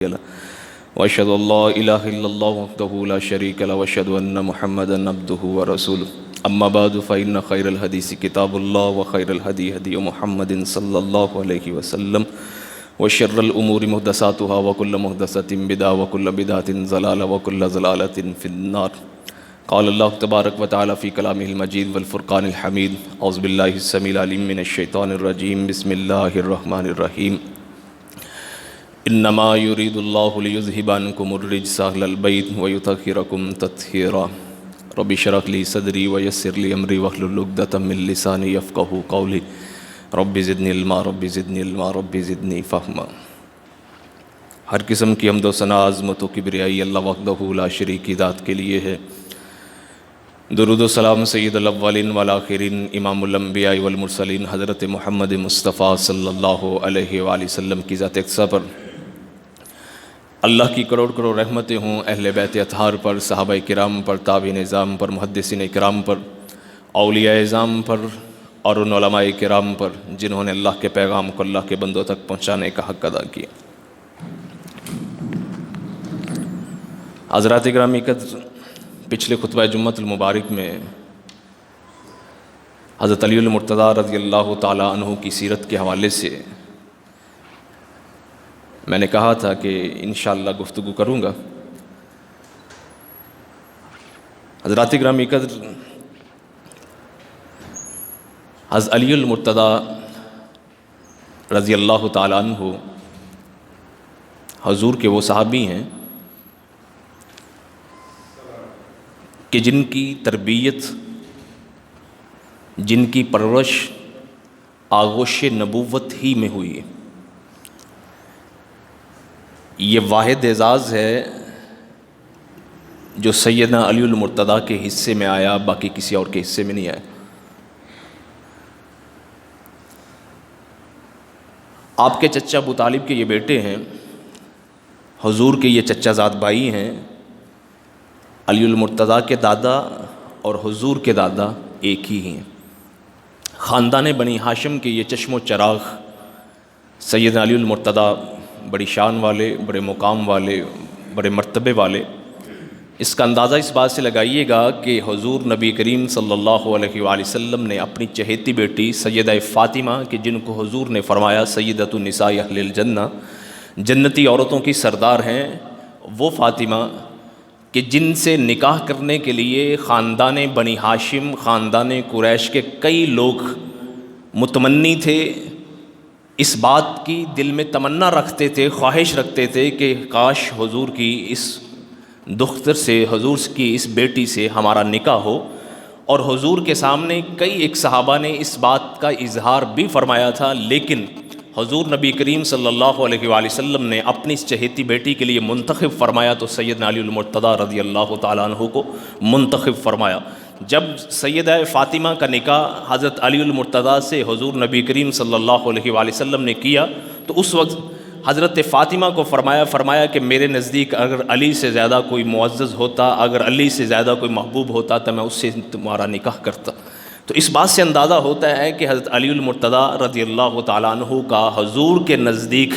واشهد ان لا اله الا الله وحده لا شريك له واشهد ان محمدا عبده ورسوله اما بعد فان خير الحديث كتاب الله وخير الهدي هدي محمد صلى الله عليه وسلم وشر الامور محدثاتها وكل محدثة بدعة وكل بدعة ضلالة وكل ضلالة في النار. قال الله تبارك وتعالى في كلامه المجيد والفرقان الحميد. اعوذ بالله السميع العليم من الشيطان الرجيم. بسم الله الرحمن الرحيم. انما يريد الله ليذهب عنكم الرجس اهل البيت ويطهركم تطهيرا. رب اشرح لي صدري ويسر لي امري واحلل عقدة من لساني يفقهوا قولي. رب زدنی علما رب زدنی علما رب زدنی فہما. ہر قسم کی حمد و ثنا عظمت و کبریائی اللہ وحدہ لا شریک کی ذات کے لیے ہے. درود و سلام سید الاولین والآخرین امام الانبیاء والمرسلین حضرت محمد مصطفیٰ صلی اللہ علیہ وآلہ وسلم کی ذات اقدس پر، اللہ کی کروڑ کروڑ رحمتیں ہوں اہل بیت اطہار پر، صحابہ کرام پر، تابعین اعظام پر، محدثین کرام پر، اولیاء اعظام پر اور ان علماء کرام پر جنہوں نے اللہ کے پیغام کو اللہ کے بندوں تک پہنچانے کا حق ادا کیا. حضرات گرامی قدر، پچھلے خطبہ جمعۃ المبارک میں حضرت علی المرتضیٰ رضی اللہ تعالیٰ عنہ کی سیرت کے حوالے سے میں نے کہا تھا کہ انشاءاللہ گفتگو کروں گا. حضرات گرامی قدر، حضرت علی المرتضیٰ رضی اللہ تعالیٰ عنہ حضور کے وہ صحابی ہیں کہ جن کی تربیت، جن کی پرورش آغوش نبوت ہی میں ہوئی ہے. یہ واحد اعزاز ہے جو سیدنا علی المرتضیٰ کے حصے میں آیا، باقی کسی اور کے حصے میں نہیں آیا. آپ کے چچا ابو طالب کے یہ بیٹے ہیں، حضور کے یہ چچا زاد بھائی ہیں. علی المرتضیٰ کے دادا اور حضور کے دادا ایک ہی ہیں. خاندان بنی ہاشم کے یہ چشم و چراغ سیدنا علی المرتضیٰ بڑی شان والے، بڑے مقام والے، بڑے مرتبے والے. اس کا اندازہ اس بات سے لگائیے گا کہ حضور نبی کریم صلی اللہ علیہ وآلہ وسلم نے اپنی چہیتی بیٹی سیدہ فاطمہ کہ جن کو حضور نے فرمایا سیدۃ النساء اہل الجنہ، جنتی عورتوں کی سردار ہیں، وہ فاطمہ کہ جن سے نکاح کرنے کے لیے خاندان بنی ہاشم، خاندان قریش کے کئی لوگ متمنی تھے، اس بات کی دل میں تمنا رکھتے تھے، خواہش رکھتے تھے کہ کاش حضور کی اس دختر سے، حضور کی اس بیٹی سے ہمارا نکاح ہو. اور حضور کے سامنے کئی ایک صحابہ نے اس بات کا اظہار بھی فرمایا تھا، لیکن حضور نبی کریم صلی اللہ علیہ وآلہ وسلم نے اپنی اس چہیتی بیٹی کے لیے منتخب فرمایا تو سیدنا علی المرتضیٰ رضی اللہ تعالیٰ عنہ کو منتخب فرمایا. جب سیدہ فاطمہ کا نکاح حضرت علی المرتضیٰ سے حضور نبی کریم صلی اللہ علیہ وآلہ وسلم نے کیا تو اس وقت حضرت فاطمہ کو فرمایا کہ میرے نزدیک اگر علی سے زیادہ کوئی معزز ہوتا، اگر علی سے زیادہ کوئی محبوب ہوتا تو میں اس سے تمہارا نکاح کرتا. تو اس بات سے اندازہ ہوتا ہے کہ حضرت علی المرتضیٰ رضی اللہ تعالیٰ عنہ کا حضور کے نزدیک،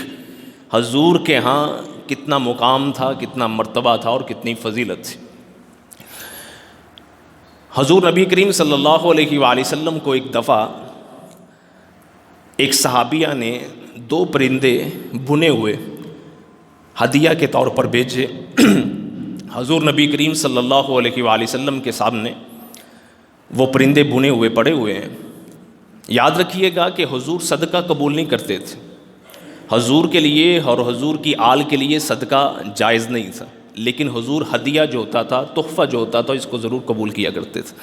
حضور کے ہاں کتنا مقام تھا، کتنا مرتبہ تھا اور کتنی فضیلت تھی. حضور نبی کریم صلی اللہ علیہ وآلہ وسلم کو ایک دفعہ ایک صحابیہ نے 2 پرندے بنے ہوئے ہدیہ کے طور پر بھیجے. حضور نبی کریم صلی اللہ علیہ وآلہ وسلم کے سامنے وہ پرندے بنے ہوئے پڑے ہوئے ہیں. یاد رکھیے گا کہ حضور صدقہ قبول نہیں کرتے تھے. حضور کے لیے اور حضور کی آل کے لیے صدقہ جائز نہیں تھا، لیکن حضور ہدیہ جو ہوتا تھا، تحفہ جو ہوتا تھا، اس کو ضرور قبول کیا کرتے تھے.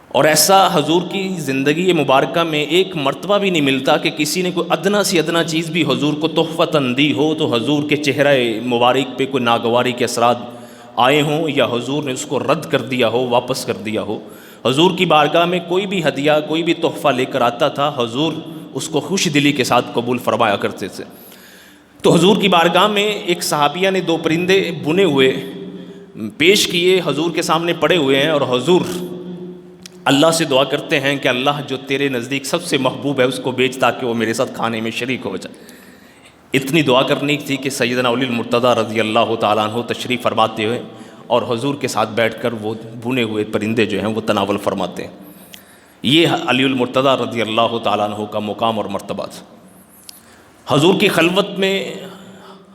اور ایسا حضور کی زندگی مبارکہ میں ایک مرتبہ بھی نہیں ملتا کہ کسی نے کوئی ادنا سی ادنا چیز بھی حضور کو تحفتاً دی ہو تو حضور کے چہرہ مبارک پہ کوئی ناگواری کے اثرات آئے ہوں یا حضور نے اس کو رد کر دیا ہو، واپس کر دیا ہو. حضور کی بارگاہ میں کوئی بھی ہدیہ، کوئی بھی تحفہ لے کر آتا تھا، حضور اس کو خوش دلی کے ساتھ قبول فرمایا کرتے تھے. تو حضور کی بارگاہ میں ایک صحابیہ نے 2 پرندے بنے ہوئے پیش کیے، حضور کے سامنے پڑے ہوئے ہیں، اور حضور اللہ سے دعا کرتے ہیں کہ اللہ جو تیرے نزدیک سب سے محبوب ہے اس کو بھیج تاکہ وہ میرے ساتھ کھانے میں شریک ہو جائے. اتنی دعا کرنی تھی کہ سیدنا علی المرتضیٰ رضی اللہ تعالیٰ عنہ تشریف فرماتے ہوئے اور حضور کے ساتھ بیٹھ کر وہ بھنے ہوئے پرندے جو ہیں وہ تناول فرماتے ہیں۔ یہ علی المرتضیٰ رضی اللہ تعالیٰ عنہ کا مقام اور مرتبہ تھا۔ حضور کی خلوت میں،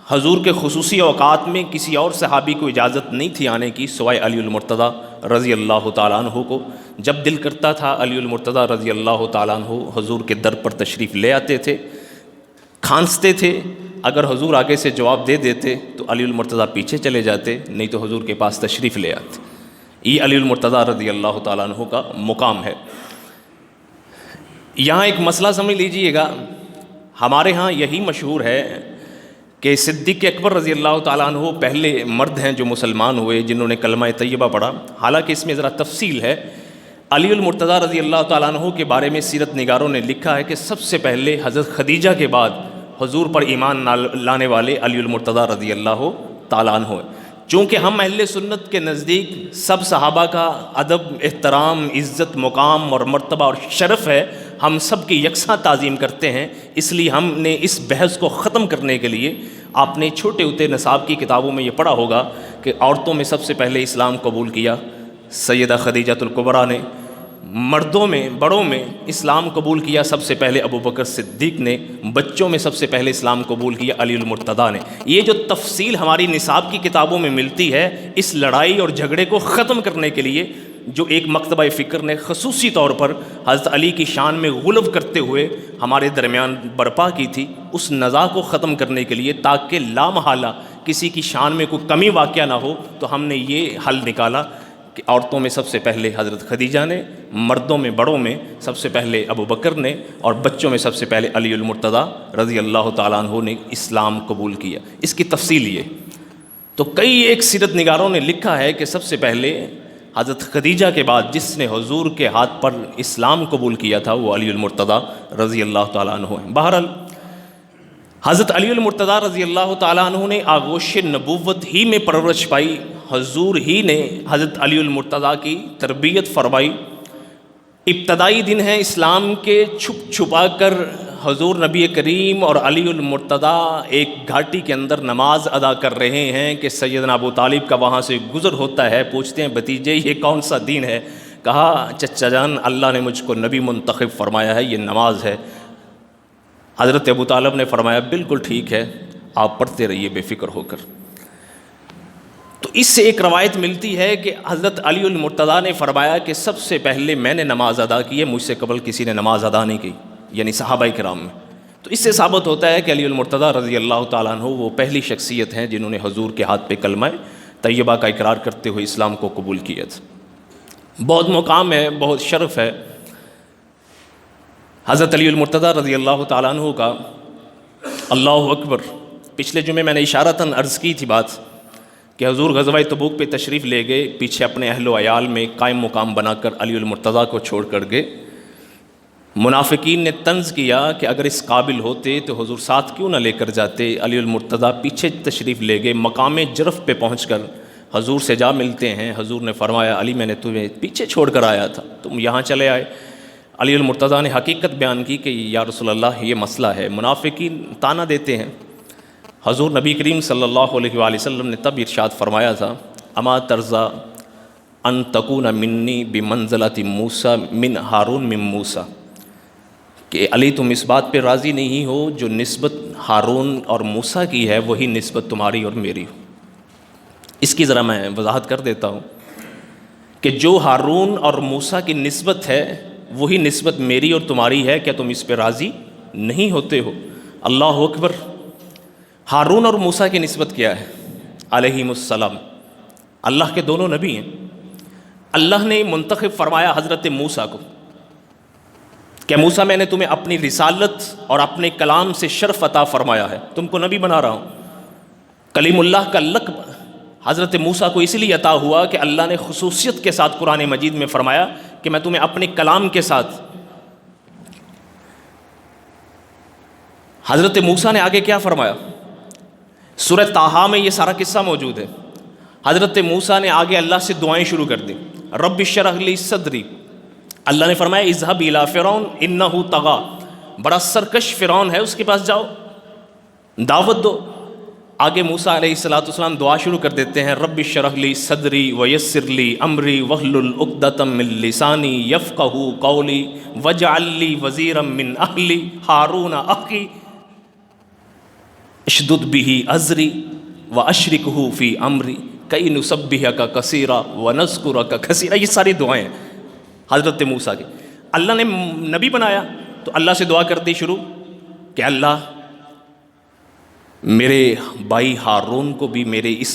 حضور کے خصوصی اوقات میں کسی اور صحابی کو اجازت نہیں تھی آنے کی سوائے علی المرتضیٰ رضی اللہ تعالیٰ عنہ کو۔ جب دل کرتا تھا علی المرتضیٰ رضی اللہ تعالیٰ عنہ حضور کے در پر تشریف لے آتے تھے، کھانستے تھے، اگر حضور آگے سے جواب دے دیتے تو علی المرتضیٰ پیچھے چلے جاتے، نہیں تو حضور کے پاس تشریف لے آتے۔ یہ علی المرتضیٰ رضی اللہ تعالیٰ عنہ کا مقام ہے۔ یہاں ایک مسئلہ سمجھ لیجئے گا، ہمارے ہاں یہی مشہور ہے کہ صدیق اکبر رضی اللہ تعالیٰ عنہ پہلے مرد ہیں جو مسلمان ہوئے، جنہوں نے کلمہ طیبہ پڑھا۔ حالانکہ اس میں ذرا تفصیل ہے۔ علی المرتضیٰ رضی اللہ تعالیٰ عنہ کے بارے میں سیرت نگاروں نے لکھا ہے کہ سب سے پہلے حضرت خدیجہ کے بعد حضور پر ایمان لانے والے علی المرتضیٰ رضی اللہ تعالیٰ عنہ ہیں۔ چونکہ ہم اہل سنت کے نزدیک سب صحابہ کا ادب، احترام، عزت، مقام اور مرتبہ اور شرف ہے، ہم سب کی یکساں تعظیم کرتے ہیں، اس لیے ہم نے اس بحث کو ختم کرنے کے لیے، آپ نے چھوٹے ہوتے نصاب کی کتابوں میں یہ پڑھا ہوگا کہ عورتوں میں سب سے پہلے اسلام قبول کیا سیدہ خدیجہ الکبریٰ نے، مردوں میں بڑوں میں اسلام قبول کیا سب سے پہلے ابو بکر صدیق نے، بچوں میں سب سے پہلے اسلام قبول کیا علی المرتضیٰ نے۔ یہ جو تفصیل ہماری نصاب کی کتابوں میں ملتی ہے، اس لڑائی اور جھگڑے کو ختم کرنے کے لیے جو ایک مکتبہ فکر نے خصوصی طور پر حضرت علی کی شان میں غلو کرتے ہوئے ہمارے درمیان برپا کی تھی، اس نزاع کو ختم کرنے کے لیے تاکہ لامحالہ کسی کی شان میں کوئی کمی واقع نہ ہو، تو ہم نے یہ حل نکالا کہ عورتوں میں سب سے پہلے حضرت خدیجہ نے، مردوں میں بڑوں میں سب سے پہلے ابو بکر نے، اور بچوں میں سب سے پہلے علی المرتضیٰ رضی اللہ تعالیٰ عنہ نے اسلام قبول کیا۔ اس کی تفصیل یہ تو کئی ایک سیرت نگاروں نے لکھا ہے کہ سب سے پہلے حضرت خدیجہ کے بعد جس نے حضور کے ہاتھ پر اسلام قبول کیا تھا وہ علی المرتضیٰ رضی اللہ تعالیٰ عنہ ہیں۔ بہرحال حضرت علی المرتضیٰ رضی اللہ تعالیٰ عنہ نے آغوش نبوت ہی میں پرورش پائی، حضور ہی نے حضرت علی المرتضیٰ کی تربیت فرمائی۔ ابتدائی دن ہیں اسلام کے، چھپ چھپا کر حضور نبی کریم اور علی المرتضیٰ ایک گھاٹی کے اندر نماز ادا کر رہے ہیں کہ سیدنا ابو طالب کا وہاں سے گزر ہوتا ہے، پوچھتے ہیں بھتیجے یہ کون سا دین ہے؟ کہا چچا جان اللہ نے مجھ کو نبی منتخب فرمایا ہے، یہ نماز ہے۔ حضرت ابو طالب نے فرمایا بالکل ٹھیک ہے، آپ پڑھتے رہیے بے فکر ہو کر۔ تو اس سے ایک روایت ملتی ہے کہ حضرت علی المرتضیٰ نے فرمایا کہ سب سے پہلے میں نے نماز ادا کی ہے، مجھ سے قبل کسی نے نماز ادا نہیں کی، یعنی صحابہ کرام میں۔ تو اس سے ثابت ہوتا ہے کہ علی المرتضیٰ رضی اللہ تعالیٰ عنہ وہ پہلی شخصیت ہیں جنہوں نے حضور کے ہاتھ پہ کلمہ طیبہ کا اقرار کرتے ہوئے اسلام کو قبول کیا تھا۔ بہت مقام ہے، بہت شرف ہے حضرت علی المرتضیٰ رضی اللہ تعالیٰ عنہ کا۔ اللہ اکبر۔ پچھلے جمعے میں نے اشارتاً عرض کی تھی بات کہ حضور غزوہ تبوک پہ تشریف لے گئے، پیچھے اپنے اہل و عیال میں قائم مقام بنا کر علی المرتضیٰ کو چھوڑ کر گئے۔ منافقین نے طنز کیا کہ اگر اس قابل ہوتے تو حضور ساتھ کیوں نہ لے کر جاتے؟ علی المرتضیٰ پیچھے تشریف لے گئے، مقام جرف پہ پہنچ کر حضور سے جا ملتے ہیں۔ حضور نے فرمایا علی میں نے تمہیں پیچھے چھوڑ کر آیا تھا، تم یہاں چلے آئے۔ علی المرتضیٰ نے حقیقت بیان کی کہ یا رسول اللہ یہ مسئلہ ہے۔ منافقین طعنہ دیتے ہیں۔ حضور نبی کریم صلی اللہ علیہ وآلہ وسلم نے تب ارشاد فرمایا تھا اما ترضیٰ ان تکون منی بمنزلۃ موسیٰ من ہارون من موسیٰ، کہ علی تم اس بات پہ راضی نہیں ہو جو نسبت ہارون اور موسیٰ کی ہے وہی نسبت تمہاری اور میری ہو۔ اس کی ذرا میں وضاحت کر دیتا ہوں کہ جو ہارون اور موسیٰ کی نسبت ہے وہی نسبت میری اور تمہاری ہے، کیا تم اس پہ راضی نہیں ہوتے ہو؟ اللہ اکبر۔ ہارون اور موسیٰ کی نسبت کیا ہے؟ علیہم السلام، اللہ کے دونوں نبی ہیں۔ اللہ نے منتخب فرمایا حضرت موسیٰ کو کہ موسیٰ میں نے تمہیں اپنی رسالت اور اپنے کلام سے شرف عطا فرمایا ہے، تم کو نبی بنا رہا ہوں۔ کلیم اللہ کا لقب حضرت موسیٰ کو اس لیے عطا ہوا کہ اللہ نے خصوصیت کے ساتھ قرآن مجید میں فرمایا کہ میں تمہیں اپنے کلام کے ساتھ۔ حضرت موسیٰ نے آگے کیا فرمایا؟ سورہ طٰہٰ میں یہ سارا قصہ موجود ہے۔ حضرت موسیٰ نے آگے اللہ سے دعائیں شروع کر دی، رب اشرح لی صدری۔ اللہ نے فرمایا اذهب الی فرعون انہ طغیٰ، بڑا سرکش فرعون ہے اس کے پاس جاؤ۔ دعوت دو۔ آگے موسیٰ علیہ السلام دعا شروع کر دیتے ہیں، رب اشرح لی صدری ویسر لی امری واحلل عقدۃ من لسانی یفقہوا قولی واجعل لی وزیرا من اہلی ہارون اخی اشدد بہ ازری واشرکہ فی امری کی نسبحک کثیرا ونذکرک کثیرا۔ یہ ساری دعائیں ہیں حضرت موسیٰ کی۔ اللہ نے نبی بنایا تو اللہ سے دعا کر دی شروع کہ اللہ میرے بھائی ہارون کو بھی میرے اس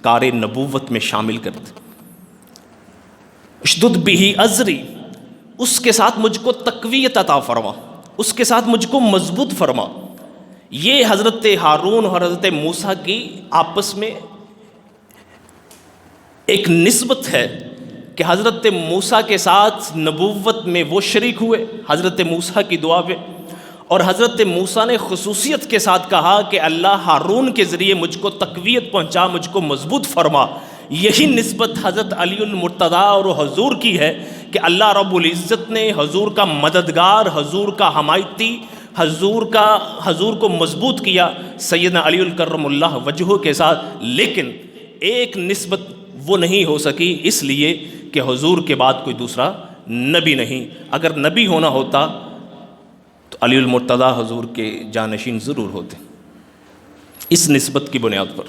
کار نبوت میں شامل کر دے، اشدد بہ ازری، اس کے ساتھ مجھ کو تقویت عطا فرما، اس کے ساتھ مجھ کو مضبوط فرما۔ یہ حضرت ہارون اور حضرت موسیٰ کی آپس میں ایک نسبت ہے کہ حضرت موسیٰ کے ساتھ نبوت میں وہ شریک ہوئے حضرت موسیٰ کی دعا پہ، اور حضرت موسیٰ نے خصوصیت کے ساتھ کہا کہ اللہ ہارون کے ذریعے مجھ کو تقویت پہنچا، مجھ کو مضبوط فرما۔ یہی نسبت حضرت علی المرتضیٰ اور حضور کی ہے کہ اللہ رب العزت نے حضور کا مددگار، حضور کا حمایتی، حضور کو مضبوط کیا سیدنا علی الکرم اللہ وجہہ کے ساتھ، لیکن ایک نسبت وہ نہیں ہو سکی اس لیے کہ حضور کے بعد کوئی دوسرا نبی نہیں۔ اگر نبی ہونا ہوتا تو علی المرتضیٰ حضور کے جانشین ضرور ہوتے اس نسبت کی بنیاد پر۔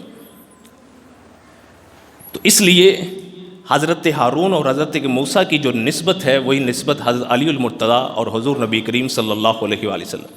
تو اس لیے حضرت ہارون اور حضرت موسیٰ کی جو نسبت ہے وہی نسبت حضرت علی المرتضیٰ اور حضور نبی کریم صلی اللہ علیہ وآلہ وسلم۔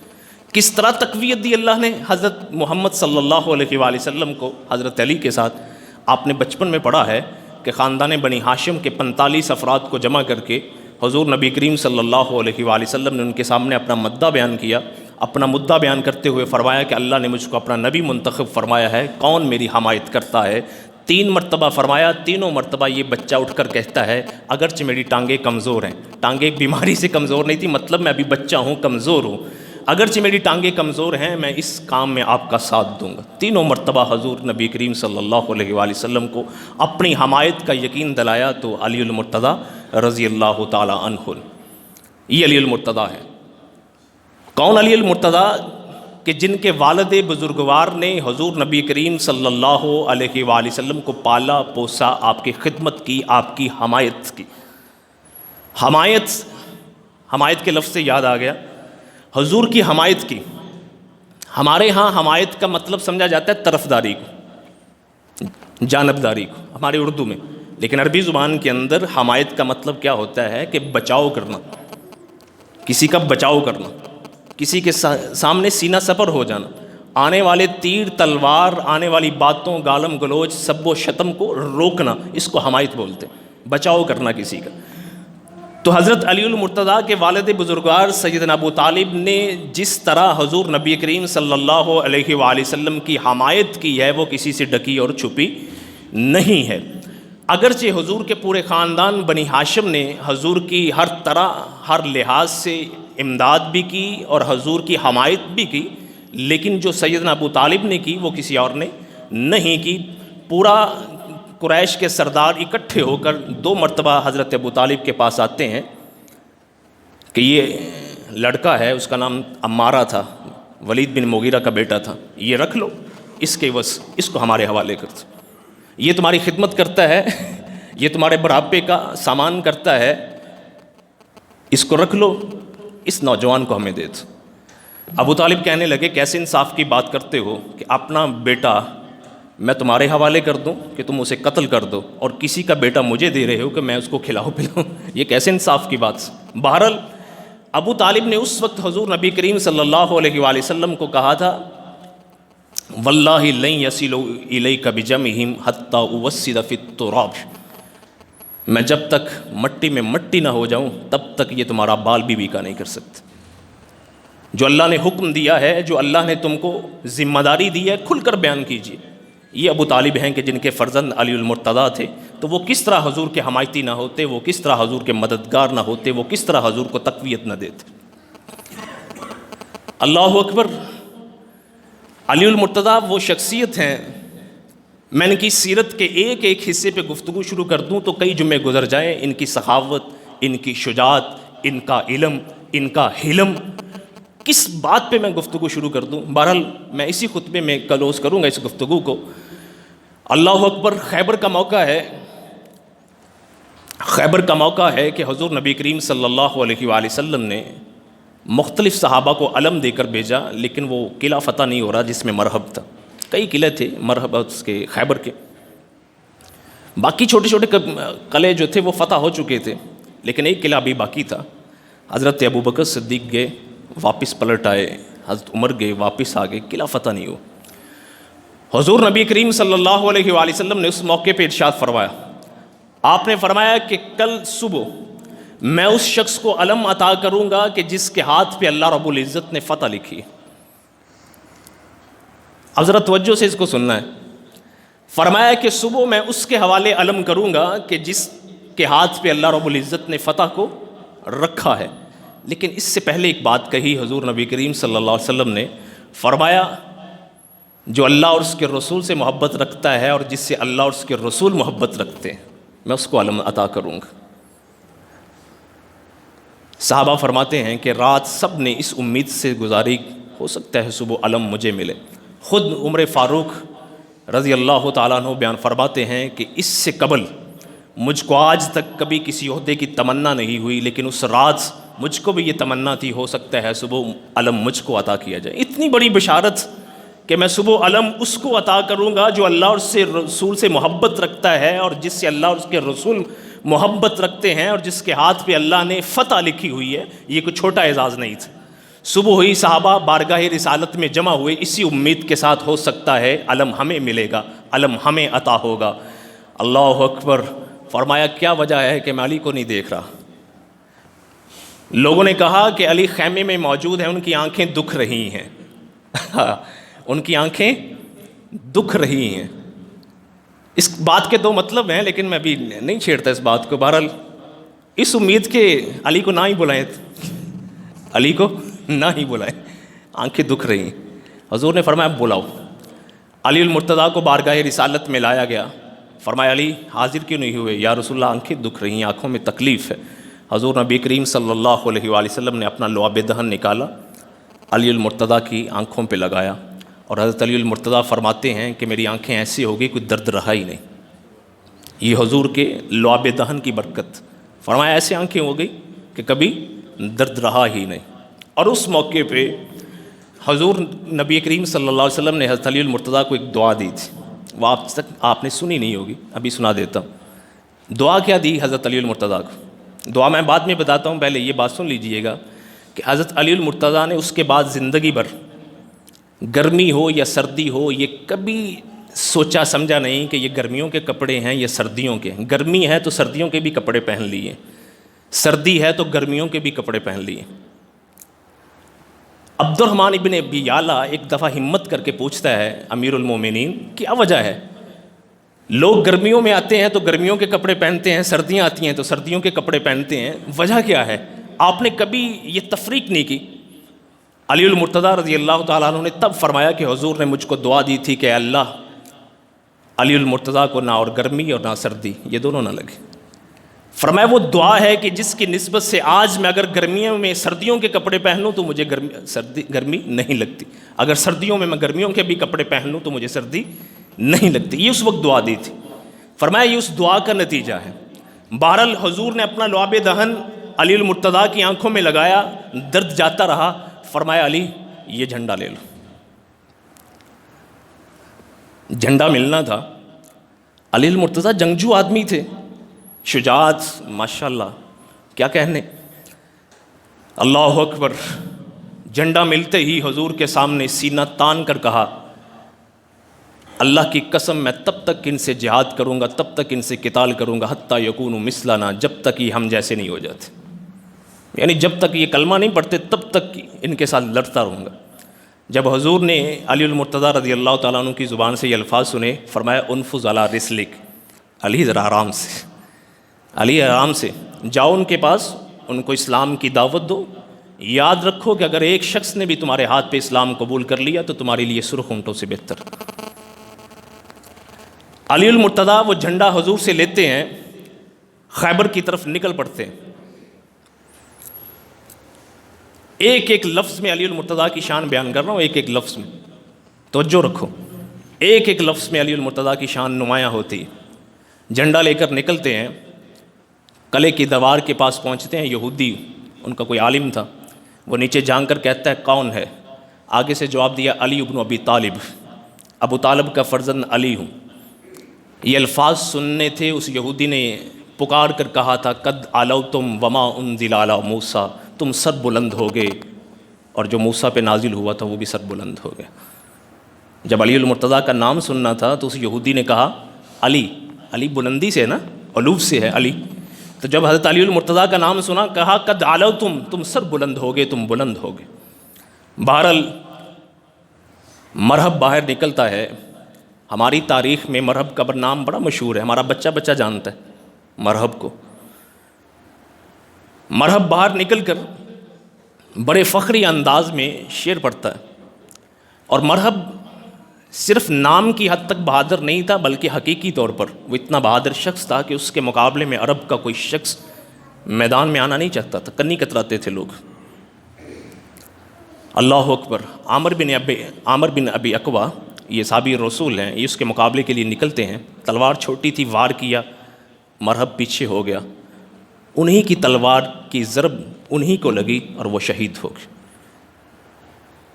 کس طرح تقویت دی اللہ نے حضرت محمد صلی اللہ علیہ وآلہ وسلم کو حضرت علی کے ساتھ؟ آپ نے بچپن میں پڑھا ہے کہ خاندان بنی ہاشم کے 45 افراد کو جمع کر کے حضور نبی کریم صلی اللہ علیہ وآلہ وسلم نے ان کے سامنے اپنا مدعا بیان کیا، اپنا مدعا بیان کرتے ہوئے فرمایا کہ اللہ نے مجھ کو اپنا نبی منتخب فرمایا ہے، کون میری حمایت کرتا ہے؟ 3 مرتبہ فرمایا، تینوں مرتبہ یہ بچہ اٹھ کر کہتا ہے اگرچہ میری ٹانگیں کمزور ہیں، ٹانگیں ایک بیماری سے کمزور نہیں تھی، مطلب میں ابھی بچہ ہوں، کمزور ہوں، اگرچہ میری ٹانگیں کمزور ہیں میں اس کام میں آپ کا ساتھ دوں گا۔ تینوں مرتبہ حضور نبی کریم صلی اللہ علیہ وآلہ وسلم کو اپنی حمایت کا یقین دلایا تو علی المرتضیٰ رضی اللہ تعالی عنہ، یہ علی المرتضیٰ ہے۔ کون علی المرتضیٰ؟ کہ جن کے والد بزرگوار نے حضور نبی کریم صلی اللہ علیہ وآلہ وسلم کو پالا پوسا، آپ کی خدمت کی، آپ کی حمایت کی۔ حمایت کے لفظ سے یاد آ گیا، حضور کی حمایت کی۔ ہمارے ہاں حمایت کا مطلب سمجھا جاتا ہے طرفداری کو، جانبداری کو ہماری اردو میں، لیکن عربی زبان کے اندر حمایت کا مطلب کیا ہوتا ہے کہ بچاؤ کرنا، کسی کا بچاؤ کرنا، کسی کے سامنے سینہ سپر ہو جانا، آنے والے تیر تلوار، آنے والی باتوں گالم گلوچ سب و شتم کو روکنا، اس کو حمایت بولتے ہیں، بچاؤ کرنا کسی کا۔ تو حضرت علی المرتضیٰ کے والد بزرگوار سیدنا ابو طالب نے جس طرح حضور نبی کریم صلی اللہ علیہ وآلہ وسلم کی حمایت کی ہے وہ کسی سے ڈکی اور چھپی نہیں ہے۔ اگرچہ حضور کے پورے خاندان بنی ہاشم نے حضور کی ہر طرح ہر لحاظ سے امداد بھی کی اور حضور کی حمایت بھی کی، لیکن جو سیدنا ابو طالب نے کی وہ کسی اور نے نہیں کی۔ پورا قریش کے سردار اکٹھے ہو کر 2 مرتبہ حضرت ابو طالب کے پاس آتے ہیں کہ یہ لڑکا ہے، اس کا نام عمارہ تھا، ولید بن مغیرہ کا بیٹا تھا، یہ رکھ لو، اس کے عوض اس کو ہمارے حوالے کر دو، یہ تمہاری خدمت کرتا ہے، یہ تمہارے بڑھاپے کا سامان کرتا ہے، اس کو رکھ لو، اس نوجوان کو ہمیں دے دو۔ ابو طالب کہنے لگے کیسے انصاف کی بات کرتے ہو کہ اپنا بیٹا میں تمہارے حوالے کر دوں کہ تم اسے قتل کر دو، اور کسی کا بیٹا مجھے دے رہے ہو کہ میں اس کو کھلاؤ پلاؤں، یہ کیسے انصاف کی بات؟ بہرحال ابو طالب نے اس وقت حضور نبی کریم صلی اللہ علیہ وآلہ وسلم کو کہا تھا واللہ لن یصلوا الیک بجمعہم حتی اوسد فی التراب، میں جب تک مٹی میں مٹی نہ ہو جاؤں تب تک یہ تمہارا بال بھی بیکا نہیں کر سکتے۔ جو اللہ نے حکم دیا ہے، جو اللہ نے تم کو ذمہ داری دی ہے، کھل کر بیان کیجیے۔ یہ ابو طالب ہیں کہ جن کے فرزند علی المرتضیٰ تھے، تو وہ کس طرح حضور کے حمایتی نہ ہوتے، وہ کس طرح حضور کے مددگار نہ ہوتے، وہ کس طرح حضور کو تقویت نہ دیتے۔ اللہ اکبر۔ علی المرتضیٰ وہ شخصیت ہیں، میں ان کی سیرت کے ایک ایک حصے پہ گفتگو شروع کر دوں تو کئی جمعے گزر جائیں۔ ان کی سخاوت، ان کی شجاعت، ان کا علم، ان کا حلم، کس بات پہ میں گفتگو شروع کر دوں؟ بہرحال میں اسی خطبے میں کلوز کروں گا اس گفتگو کو۔ اللہ اکبر، خیبر کا موقع ہے، خیبر کا موقع ہے کہ حضور نبی کریم صلی اللہ علیہ وآلہ وسلم نے مختلف صحابہ کو علم دے کر بھیجا، لیکن وہ قلعہ فتح نہیں ہو رہا جس میں مرحب تھا۔ کئی قلعے تھے مرحب اس کے خیبر کے، باقی چھوٹے چھوٹے قلعے جو تھے وہ فتح ہو چکے تھے، لیکن ایک قلعہ بھی باقی تھا۔ حضرت ابوبکر صدیق گئے، واپس پلٹ آئے، حضرت عمر گئے، واپس آ گئے، قلعہ فتح نہیں ہو۔ حضور نبی کریم صلی اللہ علیہ وآلہ وسلم نے اس موقع پہ ارشاد فرمایا، آپ نے فرمایا کہ کل صبح میں اس شخص کو علم عطا کروں گا کہ جس کے ہاتھ پہ اللہ رب العزت نے فتح لکھی۔ اب ذرا توجہ سے اس کو سننا ہے۔ فرمایا کہ صبح میں اس کے حوالے علم کروں گا کہ جس کے ہاتھ پہ اللہ رب العزت نے فتح کو رکھا ہے۔ لیکن اس سے پہلے ایک بات کہی حضور نبی کریم صلی اللہ علیہ وسلم نے، فرمایا جو اللہ اور اس کے رسول سے محبت رکھتا ہے اور جس سے اللہ اور اس کے رسول محبت رکھتے ہیں میں اس کو علم عطا کروں گا۔ صحابہ فرماتے ہیں کہ رات سب نے اس امید سے گزاری، ہو سکتا ہے صبح علم مجھے ملے۔ خود عمر فاروق رضی اللہ تعالیٰ عنہ بیان فرماتے ہیں کہ اس سے قبل مجھ کو آج تک کبھی کسی عہدے کی تمنا نہیں ہوئی، لیکن اس رات مجھ کو بھی یہ تمنا تھی، ہو سکتا ہے صبح علم مجھ کو عطا کیا جائے۔ اتنی بڑی بشارت کہ میں صبح علم اس کو عطا کروں گا جو اللہ اور اس سے رسول سے محبت رکھتا ہے اور جس سے اللہ اور اس کے رسول محبت رکھتے ہیں اور جس کے ہاتھ پہ اللہ نے فتح لکھی ہوئی ہے۔ یہ کوئی چھوٹا اعزاز نہیں تھا۔ صبح ہوئی، صحابہ بارگاہ رسالت میں جمع ہوئے اسی امید کے ساتھ، ہو سکتا ہے علم ہمیں ملے گا، علم ہمیں عطا ہوگا۔ اللہ اکبر۔ فرمایا کیا وجہ ہے کہ میں علی کو نہیں دیکھ رہا؟ لوگوں نے کہا کہ علی خیمے میں موجود ہیں، ان کی آنکھیں دکھ رہی ہیں ان کی آنکھیں دکھ رہی ہیں۔ اس بات کے دو مطلب ہیں، لیکن میں ابھی نہیں چھیڑتا اس بات کو۔ بہرحال اس امید کے علی کو نہ ہی بلائیں، علی کو نہ ہی بلائیں، آنکھیں دکھ رہی ہیں۔ حضور نے فرمایا بلاؤ۔ علی المرتضیٰ کو بارگاہ رسالت میں لایا گیا۔ فرمایا علی حاضر کیوں نہیں ہوئے؟ یا رسول اللہ آنکھیں دکھ رہی ہیں، آنکھوں میں تکلیف ہے۔ حضور نبی کریم صلی اللہ علیہ وآلہ وسلم نے اپنا لعاب دہن نکالا، علی المرتضیٰ کی آنکھوں پہ لگایا، اور حضرت علی المرتضیٰ فرماتے ہیں کہ میری آنکھیں ایسی ہو گئی کوئی درد رہا ہی نہیں۔ یہ حضور کے لعاب دہن کی برکت۔ فرمایا ایسے آنکھیں ہو گئی کہ کبھی درد رہا ہی نہیں۔ اور اس موقع پہ حضور نبی کریم صلی اللہ علیہ وسلم نے حضرت علی المرتضیٰ کو ایک دعا دی تھی، وہ آپ نے سنی نہیں ہوگی، ابھی سنا دیتا ہوں۔ دعا کیا دی حضرت علی المرتضیٰ کو؟ دعا میں بعد میں بتاتا ہوں، پہلے یہ بات سن لیجئے گا کہ حضرت علی المرتضیٰ نے اس کے بعد زندگی بھر گرمی ہو یا سردی ہو، یہ کبھی سوچا سمجھا نہیں کہ یہ گرمیوں کے کپڑے ہیں یا سردیوں کے۔ گرمی ہے تو سردیوں کے بھی کپڑے پہن لیے، سردی ہے تو گرمیوں کے بھی کپڑے پہن لیے۔ عبد الرحمن ابن ابی یعلا ایک دفعہ ہمت کر کے پوچھتا ہے امیر المومنین کیا وجہ ہے؟ لوگ گرمیوں میں آتے ہیں تو گرمیوں کے کپڑے پہنتے ہیں، سردیاں آتی ہیں تو سردیوں کے کپڑے پہنتے ہیں، وجہ کیا ہے؟ آپ نے کبھی یہ تفریق نہیں کی؟ علی المرتضیٰ رضی اللہ تعالیٰ عنہ نے تب فرمایا کہ حضور نے مجھ کو دعا دی تھی کہ اللہ علی المرتضیٰ کو نہ اور گرمی اور نہ سردی یہ دونوں نہ لگے۔ فرمایا وہ دعا ہے کہ جس کی نسبت سے آج میں اگر گرمیوں میں سردیوں کے کپڑے پہنوں تو مجھے گرمی نہیں لگتی، اگر سردیوں میں گرمیوں کے بھی کپڑے پہن لوں تو مجھے سردی نہیں لگتی۔ یہ اس وقت دعا دی تھی۔ فرمایا یہ اس دعا کا نتیجہ ہے۔ بہرحال حضور نے اپنا لعاب دہن علی المرتضیٰ کی آنکھوں میں لگایا، درد جاتا رہا۔ فرمایا علی یہ جھنڈا لے لو۔ جھنڈا ملنا تھا۔ علی المرتضیٰ جنگجو آدمی تھے، شجاعت ماشاءاللہ کیا کہنے۔ اللہ اکبر۔ جھنڈا ملتے ہی حضور کے سامنے سینہ تان کر کہا اللہ کی قسم میں تب تک ان سے جہاد کروں گا، تب تک ان سے قتال کروں گا حتیٰ یکونوا مثلنا، جب تک یہ ہم جیسے نہیں ہو جاتے، یعنی جب تک یہ کلمہ نہیں پڑھتے تب تک ان کے ساتھ لڑتا رہوں گا۔ جب حضور نے علی المرتضیٰ رضی اللہ تعالیٰ عنہ کی زبان سے یہ الفاظ سنے، فرمایا انفذ علی رسلک، علی ذرا آرام سے، علی آرام سے جاؤ ان کے پاس، ان کو اسلام کی دعوت دو، یاد رکھو کہ اگر ایک شخص نے بھی تمہارے ہاتھ پہ اسلام قبول کر لیا تو تمہارے لیے سرخ اونٹوں سے بہتر۔ علی المرتضیٰ وہ جھنڈا حضور سے لیتے ہیں، خیبر کی طرف نکل پڑتے ہیں۔ ایک ایک لفظ میں علی المرتضیٰ کی شان بیان کر رہا ہوں، ایک ایک لفظ میں توجہ رکھو، ایک ایک لفظ میں علی المرتضیٰ کی شان نمایاں ہوتی ہے۔ جھنڈا لے کر نکلتے ہیں، قلعے کی دیوار کے پاس پہنچتے ہیں، یہودی ان کا کوئی عالم تھا، وہ نیچے جھانک کر کہتا ہے کون ہے؟ آگے سے جواب دیا علی ابن ابی طالب، ابو طالب کا فرزند علی ہوں۔ یہ الفاظ سننے تھے، اس یہودی نے پکار کر کہا تھا قد علوتم وما انزل علی موسیٰ، تم سر بلند ہو گئے اور جو موسیٰ پہ نازل ہوا تھا وہ بھی سر بلند ہو گیا۔ جب علی المرتضیٰ کا نام سننا تھا تو اس یہودی نے کہا علی، علی بلندی سے ہے نا، علوف سے ہے علی، تو جب حضرت علی المرتضیٰ کا نام سنا کہا قد علوتم، تم سر بلند ہو گئے، تم بلند ہو گئے۔ بہرحال مرحب باہر نکلتا ہے، ہماری تاریخ میں مرحب کا نام بڑا مشہور ہے، ہمارا بچہ بچہ جانتا ہے مرحب کو۔ مرحب باہر نکل کر بڑے فخری انداز میں شعر پڑھتا ہے، اور مرحب صرف نام کی حد تک بہادر نہیں تھا بلکہ حقیقی طور پر وہ اتنا بہادر شخص تھا کہ اس کے مقابلے میں عرب کا کوئی شخص میدان میں آنا نہیں چاہتا تھا، کنی کتراتے تھے لوگ۔ اللہ اکبر۔ عامر بن ابی اقوا، یہ صحابی رسول ہیں، یہ اس کے مقابلے کے لیے نکلتے ہیں، تلوار چھوٹی تھی، وار کیا، مرحب پیچھے ہو گیا، انہی کی تلوار کی ضرب انہی کو لگی اور وہ شہید ہو گئے۔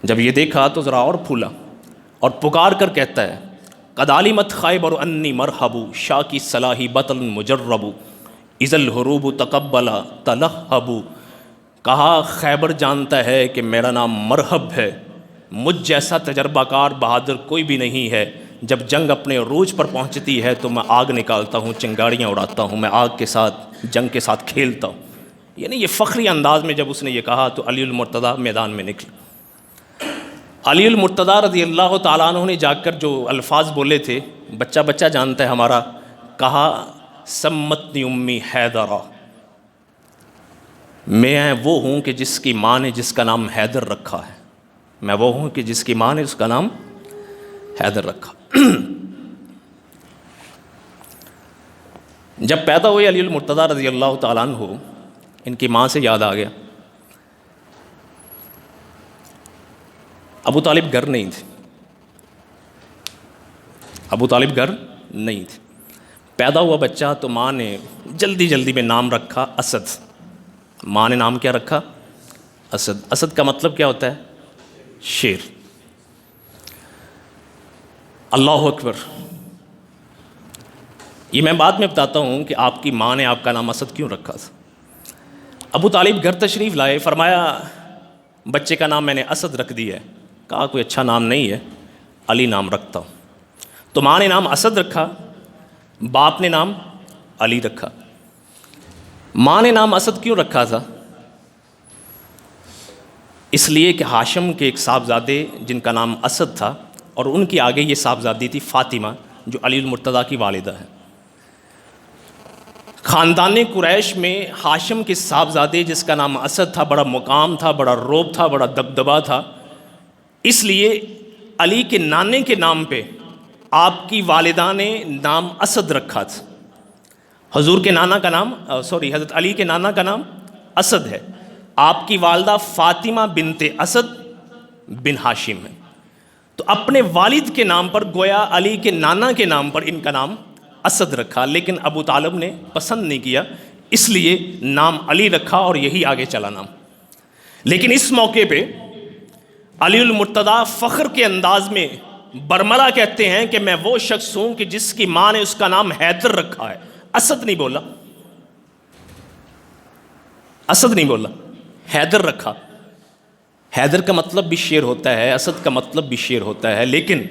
جب یہ دیکھا تو ذرا اور پھولا اور پکار کر کہتا ہے قد علمت خیبر انی مرحب شاہ کی صلاحی بطل مجرب اذ الحروب تقبل تلہب، کہا خیبر جانتا ہے کہ میرا نام مرحب ہے، مجھ جیسا تجربہ کار بہادر کوئی بھی نہیں ہے، جب جنگ اپنے عروج پر پہنچتی ہے تو میں آگ نکالتا ہوں، چنگاریاں اڑاتا ہوں، میں آگ کے ساتھ جنگ کے ساتھ کھیلتا ہوں۔ یعنی یہ فخری انداز میں جب اس نے یہ کہا تو علی المرتضیٰ میدان میں نکلے۔ علی المرتضیٰ رضی اللہ تعالیٰ عنہ نے جا کر جو الفاظ بولے تھے، بچہ بچہ جانتا ہے ہمارا، کہا سمتنی امی حیدرہ، میں وہ ہوں کہ جس کی ماں نے جس کا نام حیدر رکھا ہے، میں وہ ہوں کہ جس کی ماں نے اس کا نام حیدر رکھا۔ جب پیدا ہوئے علی المرتضیٰ رضی اللہ تعالیٰ عنہ، ان کی ماں سے یاد آ گیا، ابو طالب گھر نہیں تھے، ابو طالب گھر نہیں تھے، پیدا ہوا بچہ تو ماں نے جلدی جلدی میں نام رکھا اسد۔ ماں نے نام کیا رکھا؟ اسد۔ اسد کا مطلب کیا ہوتا ہے؟ شیر۔ اللہ اکبر۔ یہ میں بعد میں بتاتا ہوں کہ آپ کی ماں نے آپ کا نام اسد کیوں رکھا تھا۔ ابو طالب گھر تشریف لائے، فرمایا بچے کا نام میں نے اسد رکھ دیا ہے۔ کہا کوئی اچھا نام نہیں ہے، علی نام رکھتا ہوں۔ تو ماں نے نام اسد رکھا، باپ نے نام علی رکھا۔ ماں نے نام اسد کیوں رکھا تھا؟ اس لیے کہ ہاشم کے ایک صاحبزادے جن کا نام اسد تھا، اور ان کی آگے یہ صاحبزادی تھی فاطمہ جو علی المرتضیٰ کی والدہ ہے۔ خاندان قریش میں ہاشم کے صاحبزادے جس کا نام اسد تھا، بڑا مقام تھا، بڑا روب تھا، بڑا دبدبا تھا، اس لیے علی کے نانے کے نام پہ آپ کی والدہ نے نام اسد رکھا تھا۔ حضور کے نانا کا نام حضرت علی کے نانا کا نام اسد ہے، آپ کی والدہ فاطمہ بنت اسد بن ہاشم ہے، تو اپنے والد کے نام پر گویا علی کے نانا کے نام پر ان کا نام اسد رکھا، لیکن ابو طالب نے پسند نہیں کیا، اس لیے نام علی رکھا اور یہی آگے چلا نام۔ لیکن اس موقع پہ علی المرتضیٰ فخر کے انداز میں برملا کہتے ہیں کہ میں وہ شخص ہوں کہ جس کی ماں نے اس کا نام حیدر رکھا ہے۔ اسد نہیں بولا، اسد نہیں بولا، حیدر رکھا۔ حیدر کا مطلب بھی شیر ہوتا ہے، اسد کا مطلب بھی شیر ہوتا ہے، لیکن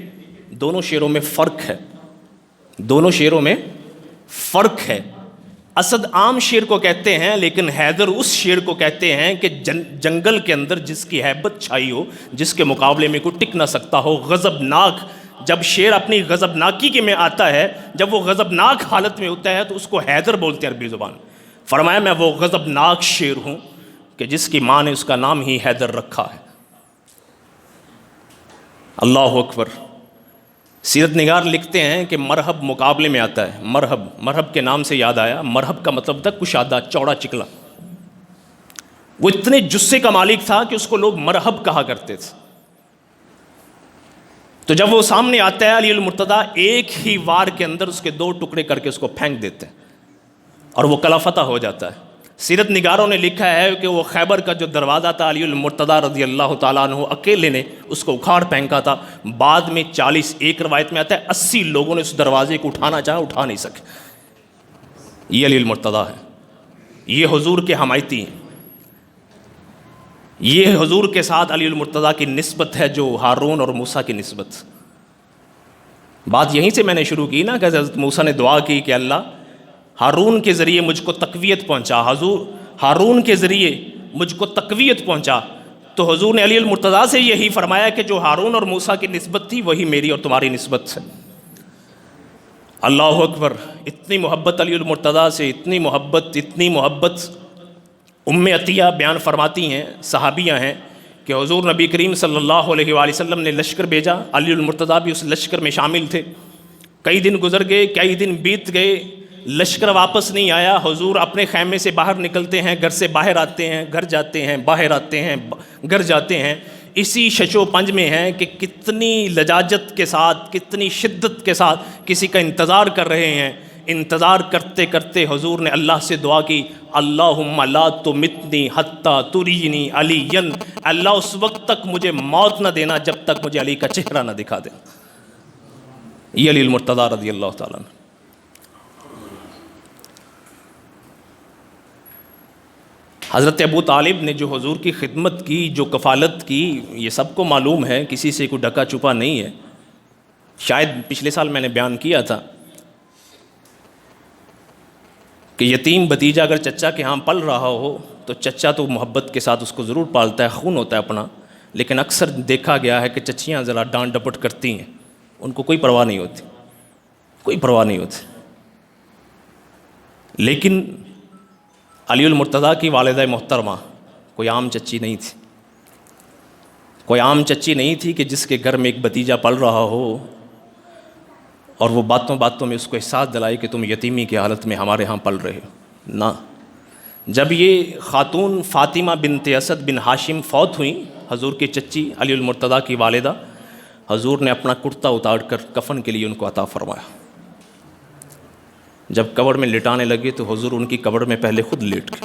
دونوں شیروں میں فرق ہے، دونوں شیروں میں فرق ہے۔ اسد عام شیر کو کہتے ہیں، لیکن حیدر اس شیر کو کہتے ہیں کہ جنگل کے اندر جس کی ہیبت چھائی ہو، جس کے مقابلے میں کوئی ٹک نہ سکتا ہو، غضبناک۔ جب شیر اپنی غضبناکی کے میں آتا ہے، جب وہ غضبناک حالت میں ہوتا ہے تو اس کو حیدر بولتے ہیں عربی زبان۔ فرمایا میں وہ غضبناک شیر ہوں کہ جس کی ماں نے اس کا نام ہی حیدر رکھا ہے۔ اللہ اکبر۔ سیرت نگار لکھتے ہیں کہ مرحب مقابلے میں آتا ہے۔ مرحب کے نام سے یاد آیا، مرحب کا مطلب تھا کشادہ، چوڑا چکلا۔ وہ اتنے جسے کا مالک تھا کہ اس کو لوگ مرحب کہا کرتے تھے. تو جب وہ سامنے آتا ہے علی المرتضیٰ ایک ہی وار کے اندر اس کے 2 ٹکڑے کر کے اس کو پھینک دیتے ہیں اور وہ کلا فتح ہو جاتا ہے. سیرت نگاروں نے لکھا ہے کہ وہ خیبر کا جو دروازہ تھا علی المرتضیٰ رضی اللہ تعالیٰ عنہ اکیلے نے اس کو اکھاڑ پھینکا تھا. بعد میں 40 ایک روایت میں آتا ہے 80 لوگوں نے اس دروازے کو اٹھانا چاہا, اٹھا نہیں سکے. یہ علی المرتضیٰ ہے, یہ حضور کے حمایتی ہیں. یہ حضور کے ساتھ علی المرتضیٰ کی نسبت ہے جو ہارون اور موسیٰ کی نسبت. بات یہیں سے میں نے شروع کی نا کہ حضرت موسیٰ نے دعا کی کہ اللہ ہارون کے ذریعے مجھ کو تقویت پہنچا, حضور ہارون کے ذریعے مجھ کو تقویت پہنچا. تو حضور نے علی المرتضیٰ سے یہی فرمایا کہ جو ہارون اور موسیٰ کی نسبت تھی وہی میری اور تمہاری نسبت ہے. اللہ اکبر. اتنی محبت علی المرتضیٰ سے, اتنی محبت. ام عطیہ بیان فرماتی ہیں, صحابیہ ہیں, کہ حضور نبی کریم صلی اللہ علیہ وآلہ وسلم نے لشکر بھیجا, علی المرتضیٰ بھی اس لشکر میں شامل تھے. کئی دن گزر گئے, کئی دن بیت گئے, لشکر واپس نہیں آیا. حضور اپنے خیمے سے باہر نکلتے ہیں, گھر سے باہر آتے ہیں, گھر جاتے ہیں, باہر آتے ہیں, گھر جاتے ہیں. اسی شش و پنج میں ہے کہ کتنی لجاجت کے ساتھ, کتنی شدت کے ساتھ کسی کا انتظار کر رہے ہیں. انتظار کرتے کرتے حضور نے اللہ سے دعا کی, اللہم لا تمتنی حتی ترینی علی, اللہ اس وقت تک مجھے موت نہ دینا جب تک مجھے علی کا چہرہ نہ دکھا دے. یہ علی المرتضیٰ رضی اللہ تعالیٰ عنہ. حضرت ابو طالب نے جو حضور کی خدمت کی, جو کفالت کی, یہ سب کو معلوم ہے, کسی سے کوئی ڈھکا چھپا نہیں ہے. شاید پچھلے سال میں نے بیان کیا تھا کہ یتیم بھتیجا اگر چچا کے ہاں پل رہا ہو تو چچا تو محبت کے ساتھ اس کو ضرور پالتا ہے, خون ہوتا ہے اپنا, لیکن اکثر دیکھا گیا ہے کہ چچیاں ذرا ڈانٹ ڈپٹ کرتی ہیں, ان کو کوئی پرواہ نہیں ہوتی, کوئی پرواہ نہیں ہوتی. لیکن علی المرتضیٰ کی والدہ محترمہ کوئی عام چچی نہیں تھی, کوئی عام چچی نہیں تھی کہ جس کے گھر میں ایک بھتیجا پل رہا ہو اور وہ باتوں باتوں میں اس کو احساس دلائے کہ تم یتیمی کی حالت میں ہمارے ہاں پل رہے ہو. نہ, جب یہ خاتون فاطمہ بنت اسد بن ہاشم فوت ہوئیں, حضور کی چچی علی المرتضیٰ کی والدہ, حضور نے اپنا کرتا اتار کر کفن کے لیے ان کو عطا فرمایا. جب قبر میں لٹانے لگے تو حضور ان کی قبر میں پہلے خود لیٹ گئے.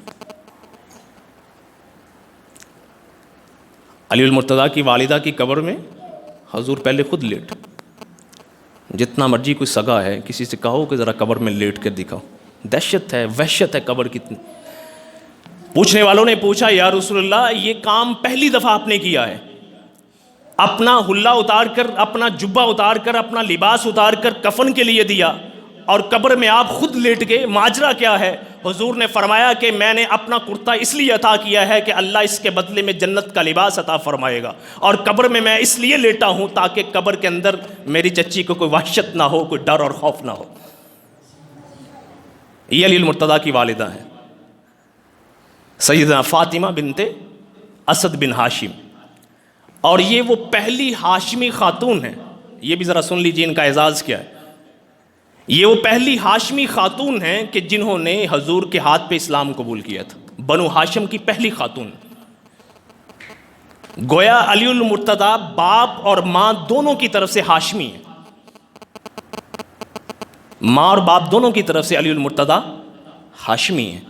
علی المرتضیٰ کی والدہ کی قبر میں حضور پہلے خود لیٹ. جتنا مرضی کوئی سگا ہے, کسی سے کہو کہ ذرا قبر میں لیٹ کر دکھاؤ, دہشت ہے, وحشت ہے قبر کتنی. پوچھنے والوں نے پوچھا یا رسول اللہ یہ کام پہلی دفعہ آپ نے کیا ہے, اپنا حلہ اتار کر, اپنا جبہ اتار کر, اپنا لباس اتار کر کفن کے لیے دیا اور قبر میں آپ خود لیٹ گئے, ماجرا کیا ہے؟ حضور نے فرمایا کہ میں نے اپنا کرتا اس لیے عطا کیا ہے کہ اللہ اس کے بدلے میں جنت کا لباس عطا فرمائے گا, اور قبر میں اس لیے لیٹا ہوں تاکہ قبر کے اندر میری چچی کو کوئی وحشت نہ ہو, کوئی ڈر اور خوف نہ ہو. یہ علی المرتضیٰ کی والدہ ہیں سیدنا فاطمہ بنت اسد بن ہاشم, اور یہ وہ پہلی ہاشمی خاتون ہیں. یہ بھی ذرا سن لیجیے ان کا اعزاز کیا ہے. یہ وہ پہلی ہاشمی خاتون ہیں کہ جنہوں نے حضور کے ہاتھ پہ اسلام قبول کیا تھا, بنو ہاشم کی پہلی خاتون. گویا علی المرتضیٰ باپ اور ماں دونوں کی طرف سے ہاشمی ہیں, ماں اور باپ دونوں کی طرف سے علی المرتضیٰ ہاشمی ہیں,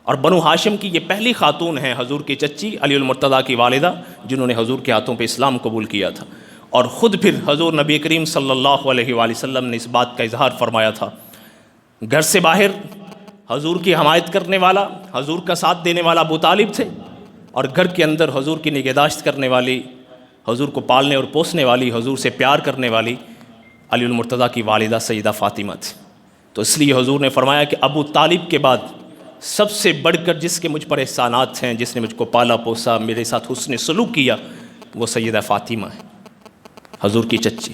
اور بنو ہاشم کی یہ پہلی خاتون ہیں حضور کی چچی علی المرتضیٰ کی والدہ جنہوں نے حضور کے ہاتھوں پہ اسلام قبول کیا تھا. اور خود پھر حضور نبی کریم صلی اللہ علیہ وآلہ وسلم نے اس بات کا اظہار فرمایا تھا. گھر سے باہر حضور کی حمایت کرنے والا, حضور کا ساتھ دینے والا ابو طالب تھے, اور گھر کے اندر حضور کی نگہداشت کرنے والی, حضور کو پالنے اور پوسنے والی, حضور سے پیار کرنے والی علی المرتضیٰ کی والدہ سیدہ فاطمہ تھی. تو اس لیے حضور نے فرمایا کہ ابو طالب کے بعد سب سے بڑھ کر جس کے مجھ پر احسانات ہیں, جس نے مجھ کو پالا پوسا, میرے ساتھ حسن سلوک کیا, وہ سیدہ فاطمہ ہے, حضور کی چچی.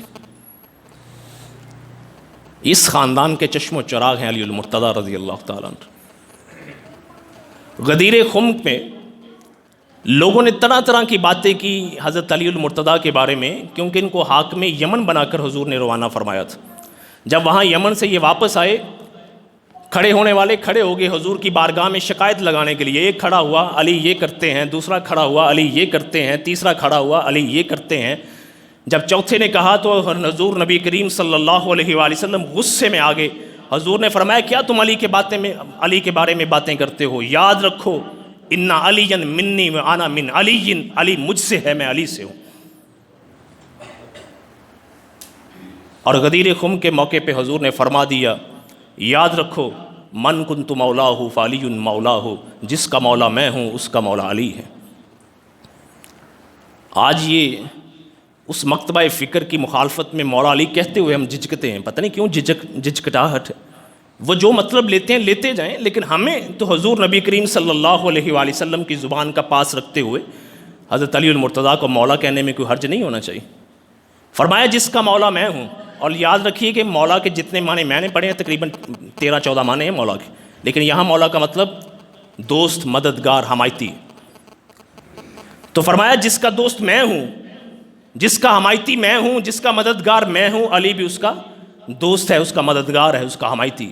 اس خاندان کے چشم و چراغ ہیں علی المرتضیٰ رضی اللہ تعالیٰ عنہ. غدیر خم میں لوگوں نے طرح طرح کی باتیں کی حضرت علی المرتضیٰ کے بارے میں, کیونکہ ان کو حاکم یمن بنا کر حضور نے روانہ فرمایا تھا. جب وہاں یمن سے یہ واپس آئے, کھڑے ہونے والے کھڑے ہو گئے حضور کی بارگاہ میں شکایت لگانے کے لیے. ایک کھڑا ہوا علی یہ کرتے ہیں, دوسرا کھڑا ہوا علی یہ کرتے ہیں, تیسرا کھڑا ہوا علی یہ کرتے ہیں. جب چوتھے نے کہا تو حضور نبی کریم صلی اللہ علیہ وآلہ وسلم غصے میں آ گئے. حضور نے فرمایا کیا تم علی کے بارے میں باتیں کرتے ہو؟ یاد رکھو ان علی منی و انا من علی, علی مجھ سے ہے میں علی سے ہوں. اور غدیر خم کے موقع پہ حضور نے فرما دیا یاد رکھو من کنت مولاہ فعلی مولاہ, جس کا مولا میں ہوں اس کا مولا علی ہے. آج یہ اس مکتبہ فکر کی مخالفت میں مولا علی کہتے ہوئے ہم جھجکتے ہیں. پتہ نہیں کیوں جھجکٹاہٹ ہے. وہ جو مطلب لیتے ہیں لیتے جائیں, لیکن ہمیں تو حضور نبی کریم صلی اللہ علیہ وآلہ وسلم کی زبان کا پاس رکھتے ہوئے حضرت علی المرتضیٰ کو مولا کہنے میں کوئی حرج نہیں ہونا چاہیے. فرمایا جس کا مولا میں ہوں. اور یاد رکھیے کہ مولا کے جتنے معنی میں نے پڑھے ہیں تقریباً 13-14 معنی ہیں مولا کے, لیکن یہاں مولا کا مطلب دوست, مددگار, حمایتی. تو فرمایا جس کا دوست میں ہوں, جس کا حمایتی میں ہوں, جس کا مددگار میں ہوں, علی بھی اس کا دوست ہے, اس کا مددگار ہے, اس کا حمایتی.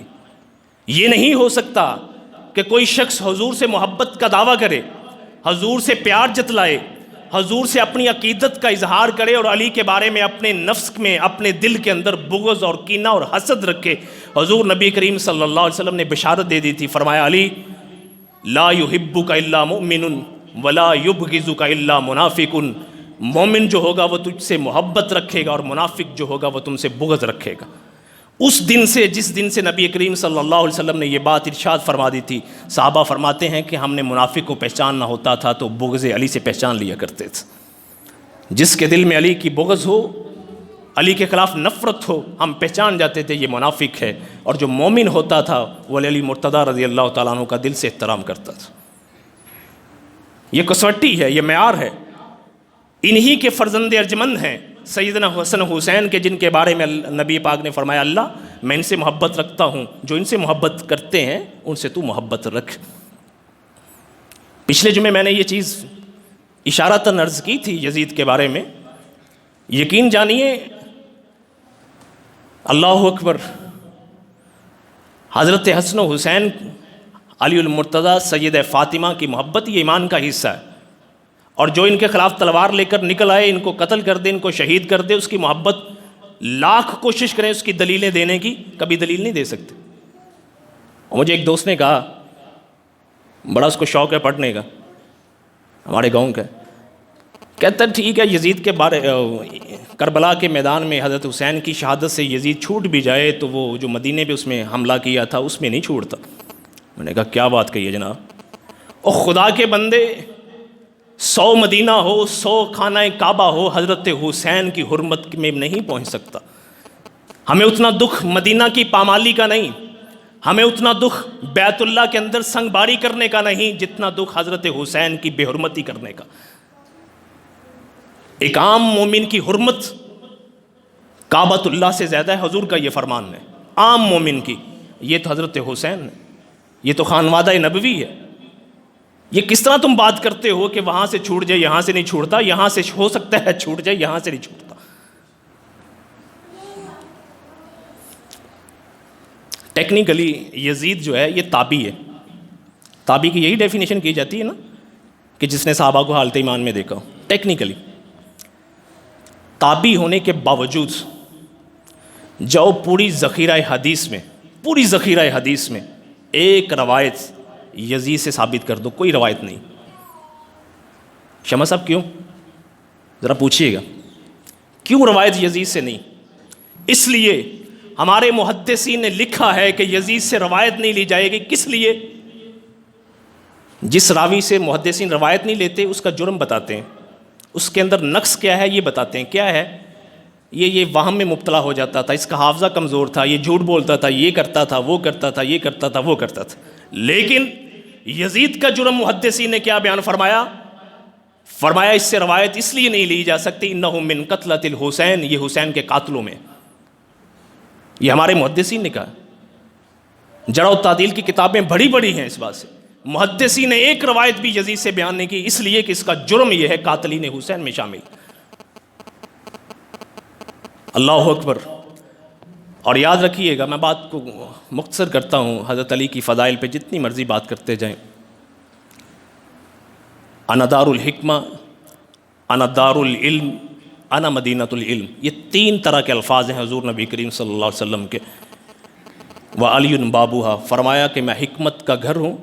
یہ نہیں ہو سکتا کہ کوئی شخص حضور سے محبت کا دعویٰ کرے, حضور سے پیار جتلائے, حضور سے اپنی عقیدت کا اظہار کرے اور علی کے بارے میں اپنے نفس میں, اپنے دل کے اندر بغض اور کینہ اور حسد رکھے. حضور نبی کریم صلی اللہ علیہ وسلم نے بشارت دے دی تھی. فرمایا علی لا یحبک الا مؤمن ولا یبغضک الا منافق. مومن جو ہوگا وہ تجھ سے محبت رکھے گا اور منافق جو ہوگا وہ تم سے بغض رکھے گا. اس دن سے, جس دن سے نبی کریم صلی اللہ علیہ وسلم نے یہ بات ارشاد فرما دی تھی, صحابہ فرماتے ہیں کہ ہم نے منافق کو پہچاننا ہوتا تھا تو بغض علی سے پہچان لیا کرتے تھے. جس کے دل میں علی کی بغض ہو, علی کے خلاف نفرت ہو, ہم پہچان جاتے تھے یہ منافق ہے. اور جو مومن ہوتا تھا وہ علی مرتضیٰ رضی اللہ تعالیٰ عنہ کا دل سے احترام کرتا تھا. یہ کسوٹی ہے, یہ معیار ہے. انہی کے فرزند ارجمند ہیں سیدنا حسن حسین کے, جن کے بارے میں نبی پاک نے فرمایا اللہ میں ان سے محبت رکھتا ہوں, جو ان سے محبت کرتے ہیں ان سے تو محبت رکھ. پچھلے جمعے میں نے یہ چیز اشارتاً عرض کی تھی یزید کے بارے میں. یقین جانیے اللہ اکبر, حضرت حسن و حسین علی المرتضیٰ سید فاطمہ کی محبت یہ ایمان کا حصہ ہے. اور جو ان کے خلاف تلوار لے کر نکل آئے, ان کو قتل کر دے, ان کو شہید کر دے, اس کی محبت لاکھ کوشش کریں اس کی دلیلیں دینے کی, کبھی دلیل نہیں دے سکتے. اور مجھے ایک دوست نے کہا, بڑا اس کو شوق ہے پڑھنے کا, ہمارے گاؤں کا, کہتا ہے ٹھیک ہے یزید کے بارے, کربلا کے میدان میں حضرت حسین کی شہادت سے یزید چھوٹ بھی جائے تو وہ جو مدینے پہ اس میں حملہ کیا تھا اس میں نہیں چھوٹتا. میں نے کہا کیا بات کہی ہے جناب, اور خدا کے بندے 100 مدینہ ہو, 100 خانہ کعبہ ہو, حضرت حسین کی حرمت میں نہیں پہنچ سکتا. ہمیں اتنا دکھ مدینہ کی پامالی کا نہیں, ہمیں اتنا دکھ بیت اللہ کے اندر سنگ باری کرنے کا نہیں, جتنا دکھ حضرت حسین کی بے حرمتی کرنے کا. ایک عام مومن کی حرمت کعبۃ اللہ سے زیادہ ہے, حضور کا یہ فرمان ہے. عام مومن کی, یہ تو حضرت حسین ہے, یہ تو خانوادہ نبوی ہے. یہ کس طرح تم بات کرتے ہو کہ وہاں سے چھوٹ جائے یہاں سے نہیں چھوٹتا, یہاں سے ہو سکتا ہے چھوٹ جائے یہاں سے نہیں چھوٹتا. ٹیکنیکلی یزید جو ہے یہ تابی ہے. تابی کی یہی ڈیفینیشن کی جاتی ہے نا کہ جس نے صحابہ کو حالت ایمان میں دیکھا. ٹیکنیکلی تابی ہونے کے باوجود جاؤ پوری ذخیرہ حدیث میں ایک روایت یزید سے ثابت کر دو, کوئی روایت نہیں. شمع صاحب کیوں؟ ذرا پوچھئے گا کیوں روایت یزید سے نہیں؟ اس لیے ہمارے محدثین نے لکھا ہے کہ یزید سے روایت نہیں لی جائے گی. کس لیے؟ جس راوی سے محدثین روایت نہیں لیتے اس کا جرم بتاتے ہیں, اس کے اندر نقص کیا ہے یہ بتاتے ہیں. کیا ہے؟ یہ وہم میں مبتلا ہو جاتا تھا, اس کا حافظہ کمزور تھا, یہ جھوٹ بولتا تھا, یہ کرتا تھا, وہ کرتا تھا, یہ کرتا تھا, وہ کرتا تھا. لیکن یزید کا جرم محدثین نے کیا بیان فرمایا؟ فرمایا اس سے روایت اس لیے نہیں لی جا سکتی انہ من قتلۃ الحسین, یہ حسین کے قاتلوں میں. یہ ہمارے محدثین نے کہا. جرح و تعدیل کی کتابیں بڑی بڑی ہیں اس بات سے. محدثین نے ایک روایت بھی یزید سے بیان نہیں کی, اس لیے کہ اس کا جرم یہ ہے قاتلین حسین میں شامل. اللہ اکبر. اور یاد رکھیے گا، میں بات کو مختصر کرتا ہوں، حضرت علی کی فضائل پہ جتنی مرضی بات کرتے جائیں. انا دار الحکمہ، انا دار العلم، انا مدینۃ العلم، یہ 3 طرح کے الفاظ ہیں حضور نبی کریم صلی اللہ علیہ وسلم کے. وعلی بابوہا، فرمایا کہ میں حکمت کا گھر ہوں،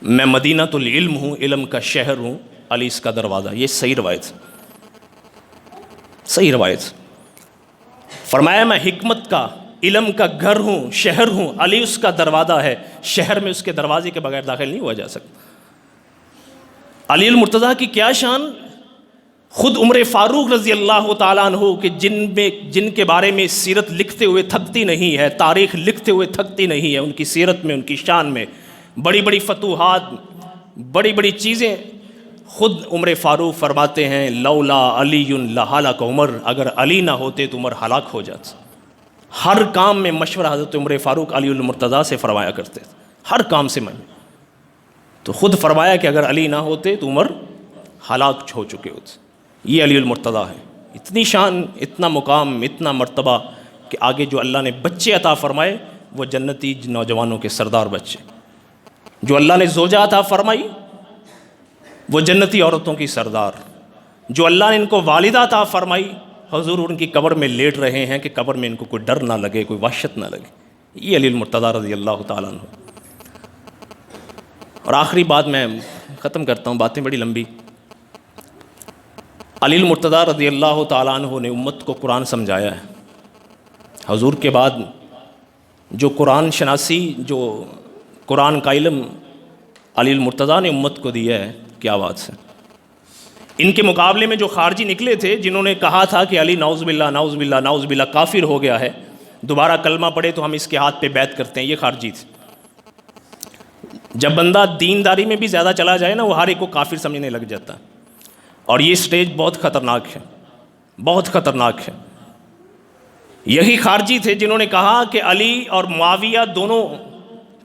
میں مدینۃ العلم ہوں، علم کا شہر ہوں، علی اس کا دروازہ. یہ صحیح روایت، صحیح روایت. فرمایا میں حکمت کا، علم کا گھر ہوں، شہر ہوں، علی اس کا دروازہ ہے. شہر میں اس کے دروازے کے بغیر داخل نہیں ہوا جا سکتا. علی المرتضیٰ کی کیا شان. خود عمر فاروق رضی اللہ تعالیٰ عنہ کہ جن کے بارے میں سیرت لکھتے ہوئے تھکتی نہیں ہے، تاریخ لکھتے ہوئے تھکتی نہیں ہے، ان کی سیرت میں، ان کی شان میں بڑی بڑی فتوحات، بڑی بڑی چیزیں. خود عمر فاروق فرماتے ہیں لولا علی لہلک عمر، اگر علی نہ ہوتے تو عمر ہلاک ہو جاتا. ہر کام میں مشورہ حضرت عمر فاروق علی المرتضیٰ سے فرمایا کرتے تھے، ہر کام سے. تو خود فرمایا کہ اگر علی نہ ہوتے تو عمر ہلاک ہو چکے ہوتے. یہ علی المرتضیٰ ہے. اتنی شان، اتنا مقام، اتنا مرتبہ کہ آگے جو اللہ نے بچے عطا فرمائے وہ جنتی نوجوانوں کے سردار بچے. جو اللہ نے زوجہ عطا فرمائی وہ جنتی عورتوں کی سردار. جو اللہ نے ان کو والدہ عطا فرمائی، حضور ان کی قبر میں لیٹ رہے ہیں کہ قبر میں ان کو کوئی ڈر نہ لگے، کوئی وحشت نہ لگے. یہ علی المرتضیٰ رضی اللہ تعالیٰ عنہ. اور آخری بات میں ختم کرتا ہوں، باتیں بڑی لمبی. علی المرتضیٰ رضی اللہ تعالیٰ عنہ نے امت کو قرآن سمجھایا ہے. حضور کے بعد جو قرآن شناسی، جو قرآن کا علم علی المرتضیٰ نے امت کو دیا ہے، کیا بات ہے. ان کے مقابلے میں جو خارجی نکلے تھے، جنہوں نے کہا تھا کہ علی نعوذ باللہ نعوذ باللہ نعوذ باللہ کافر ہو گیا ہے، دوبارہ کلمہ پڑھے تو ہم اس کے ہاتھ پہ بیعت کرتے ہیں، یہ خارجی تھے. جب بندہ دینداری میں بھی زیادہ چلا جائے نا، وہ ہر ایک کو کافر سمجھنے لگ جاتا ہے. اور یہ سٹیج بہت خطرناک ہے، بہت خطرناک ہے. یہی خارجی تھے جنہوں نے کہا کہ علی اور معاویہ دونوں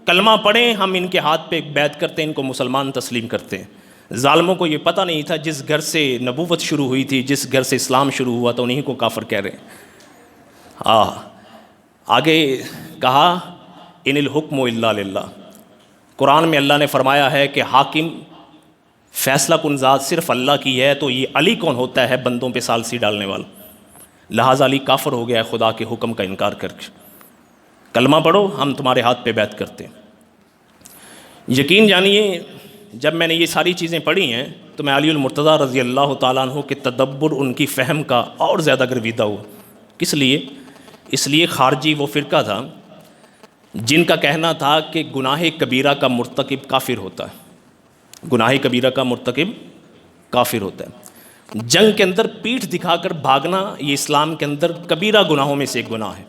کلمہ پڑھیں، ہم ان کے ہاتھ پہ بیعت کرتے ہیں، ان کو مسلمان تسلیم کرتے ہیں. ظالموں کو یہ پتہ نہیں تھا جس گھر سے نبوت شروع ہوئی تھی، جس گھر سے اسلام شروع ہوا تو انہیں کو کافر کہہ رہے ہیں. آگے کہا ان الحکم الا للہ. قرآن میں اللہ نے فرمایا ہے کہ حاکم، فیصلہ کن ذات صرف اللہ کی ہے، تو یہ علی کون ہوتا ہے بندوں پہ ثالثی ڈالنے والا. لہٰذا علی کافر ہو گیا ہے خدا کے حکم کا انکار کر کے. کلمہ پڑھو، ہم تمہارے ہاتھ پہ بیعت کرتے ہیں. یقین جانیے جب میں نے یہ ساری چیزیں پڑھی ہیں تو میں علی المرتضیٰ رضی اللہ تعالیٰ عنہ کے تدبر، ان کی فہم کا اور زیادہ گرویدہ ہوا. کس لیے؟ اس لیے خارجی وہ فرقہ تھا جن کا کہنا تھا کہ گناہ کبیرہ کا مرتکب کافر ہوتا ہے، گناہ کبیرہ کا مرتکب کافر ہوتا ہے. جنگ کے اندر پیٹھ دکھا کر بھاگنا یہ اسلام کے اندر کبیرہ گناہوں میں سے ایک گناہ ہے.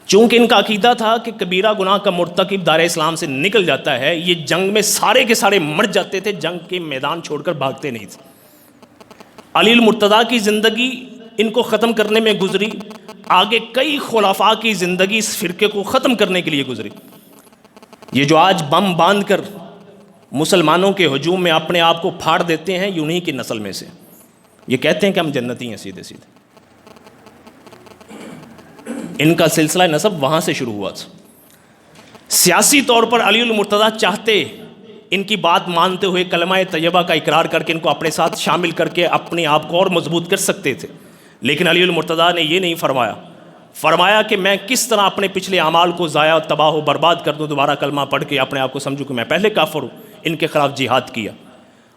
چونکہ ان کا عقیدہ تھا کہ کبیرہ گناہ کا مرتکب دار اسلام سے نکل جاتا ہے، یہ جنگ میں سارے کے سارے مر جاتے تھے، جنگ کے میدان چھوڑ کر بھاگتے نہیں تھے. علی المرتضیٰ کی زندگی ان کو ختم کرنے میں گزری. آگے کئی خلفاء کی زندگی اس فرقے کو ختم کرنے کے لیے گزری. یہ جو آج بم باندھ کر مسلمانوں کے ہجوم میں اپنے آپ کو پھاڑ دیتے ہیں، یہ انہی کی نسل میں سے. یہ کہتے ہیں کہ ہم جنتی ہیں سیدھے سیدھے. ان کا سلسلہ نسب وہاں سے شروع ہوا تھا. سیاسی طور پر علی المرتضیٰ چاہتے ان کی بات مانتے ہوئے کلمہ طیبہ کا اقرار کر کے ان کو اپنے ساتھ شامل کر کے اپنے آپ کو اور مضبوط کر سکتے تھے، لیکن علی المرتضیٰ نے یہ نہیں فرمایا کہ میں کس طرح اپنے پچھلے اعمال کو ضائع و تباہ و برباد کر دوں، دوبارہ کلمہ پڑھ کے اپنے آپ کو سمجھوں کہ میں پہلے کافر ہوں. ان کے خلاف جہاد کیا.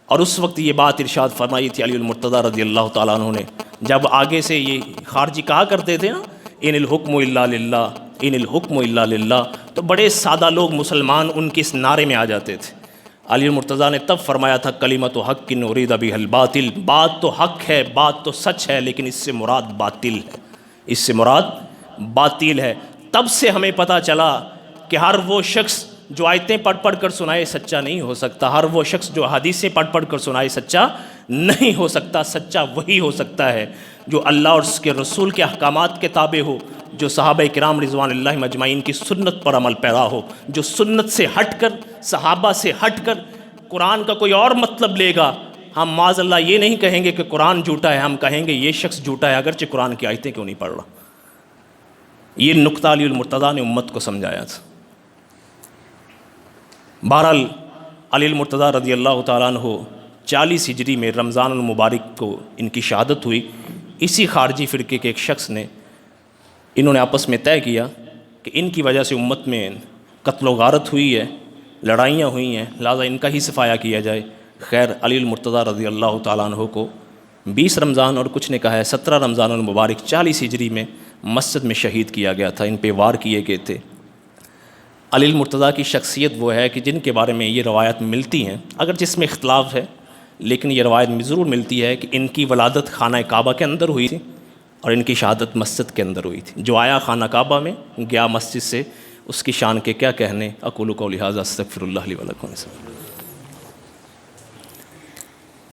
اور اس وقت یہ بات ارشاد فرمائی تھی علی المرتضیٰ رضی اللہ تعالیٰ عنہ نے، جب آگے سے یہ خارجی کہا کرتے تھے نا ان الحکم الا للہ، ان الحکم الا للہ، تو بڑے سادہ لوگ مسلمان ان کے اس نعرے میں آ جاتے تھے. علی المرتضیٰ نے تب فرمایا تھا کلمۃ حق ارید بہا الباطل، بات تو حق ہے، بات تو سچ ہے، لیکن اس سے مراد باطل ہے، اس سے مراد باطل ہے. تب سے ہمیں پتہ چلا کہ ہر وہ شخص جو آیتیں پڑھ کر سنائے سچا نہیں ہو سکتا، ہر وہ شخص جو حدیثیں پڑھ کر سنائے سچا نہیں ہو سکتا. سچا وہی ہو سکتا ہے جو اللہ اور اس کے رسول کے احکامات کے تابع ہو، جو صحابہ کرام رضوان اللہ مجمعین کی سنت پر عمل پیرا ہو، جو سنت سے ہٹ کر، صحابہ سے ہٹ کر قرآن کا کوئی اور مطلب لے گا. ہم معاذ اللہ یہ نہیں کہیں گے کہ قرآن جھوٹا ہے، ہم کہیں گے یہ شخص جھوٹا ہے اگرچہ قرآن کی آیتیں کیوں نہیں پڑھ رہا. یہ نقطہ علی المرتضیٰ نے امت کو سمجھایا تھا۔ بہرحال علی المرتضیٰ رضی اللہ تعالیٰ عنہ 40 ہجری میں رمضان المبارک کو ان کی شہادت ہوئی۔ اسی خارجی فرقے کے ایک شخص نے، انہوں نے آپس میں طے کیا کہ ان کی وجہ سے امت میں قتل و غارت ہوئی ہے، لڑائیاں ہوئی ہیں، لہٰذا ان کا ہی صفایا کیا جائے۔ خیر علی المرتضیٰ رضی اللہ تعالیٰ عنہ کو 20 رمضان اور کچھ نے کہا ہے 17 رمضان المبارک 40 ہجری میں مسجد میں شہید کیا گیا تھا، ان پہ وار کیے گئے تھے۔ علی المرتضیٰ کی شخصیت وہ ہے کہ جن کے بارے میں یہ روایت ملتی ہیں، اگر جس میں اختلاف ہے لیکن یہ روایت میں ضرور ملتی ہے کہ ان کی ولادت خانہ کعبہ کے اندر ہوئی تھی اور ان کی شہادت مسجد کے اندر ہوئی تھی۔ جو آیا خانہ کعبہ میں گیا مسجد سے، اس کی شان کے کیا کہنے۔ اقول قولی ھذا استغفر اللہ لی ولکم۔